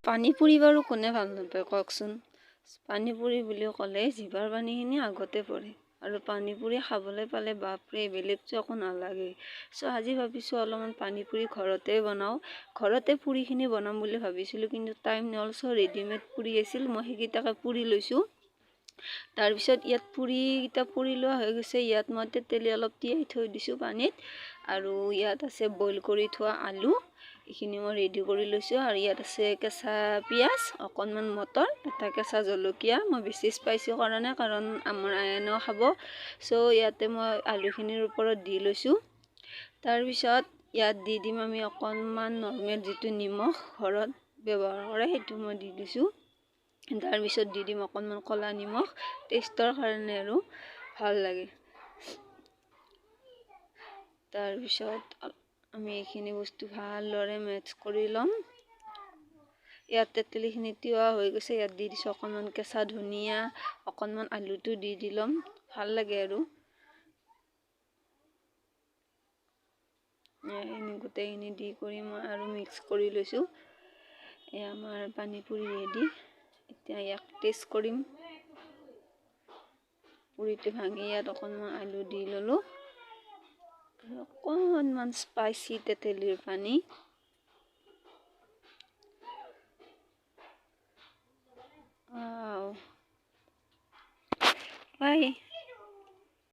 পানী পুৰি বাৰু কোনে ভাল নাপায় কওকচোন। পানী পুৰি বুলি ক'লে জিভাৰ পানীখিনি আগতে পৰে আৰু পানী পুৰি খাবলৈ পালে বাপৰে বেলেগতো একো নালাগে। চ' আজি ভাবিছোঁ অলপমান পানী পুৰি ঘৰতে বনাওঁ। ঘৰতে পুৰিখিনি বনাম বুলি ভাবিছিলোঁ, কিন্তু টাইম নহ'ল। চ' ৰেডিমেড পুৰি আছিল, মই সেইকেইটাকে পুৰি লৈছোঁ। তাৰপিছত ইয়াত পুৰিকেইটা পুৰি লোৱা হৈ গৈছে। ইয়াত মই তেতেলী অলপ তিয়াই থৈ দিছোঁ পানীত, আৰু ইয়াত আছে বইল কৰি থোৱা আলু, এইখিনি মই ৰেডি কৰি লৈছোঁ। আৰু ইয়াত আছে কেঁচা পিঁয়াজ, অকণমান মটৰ, এটা কেঁচা জলকীয়া। মই বেছি স্পাইচি কৰা নাই কাৰণ আমাৰ আইনেও খাব। চ' ইয়াতে মই আলুখিনিৰ ওপৰত দি লৈছোঁ। তাৰপিছত ইয়াত দি দিম আমি অকণমান নৰ্মেল যিটো নিমখ ঘৰত ব্যৱহাৰ কৰে সেইটো মই দি দিছোঁ। তাৰপিছত দি দিম অকণমান ক'লা নিমখ, টেষ্টৰ কাৰণে আৰু ভাল লাগে। তাৰপিছত আমি এইখিনি বস্তু ভালদৰে মিক্স কৰি ল'ম। ইয়াত তেতেলীখিনি তিৱা হৈ গৈছে। ইয়াত দি দিছোঁ অকণমান কেঁচা ধনিয়া, অকণমান আলুটো দি ল'ম, ভাল লাগে আৰু। এইখিনি গোটেইখিনি দি কৰি মই আৰু মিক্স কৰি লৈছোঁ। এয়া আমাৰ পানী পুৰি ৰেডি। এতিয়া ইয়াক টেষ্ট কৰিম। পুৰিটো ভাঙি ইয়াত অকণমান আলু দি ল'লোঁ, আৰু অকণমান স্পাইচি তেতেলীৰ পানী। বাই।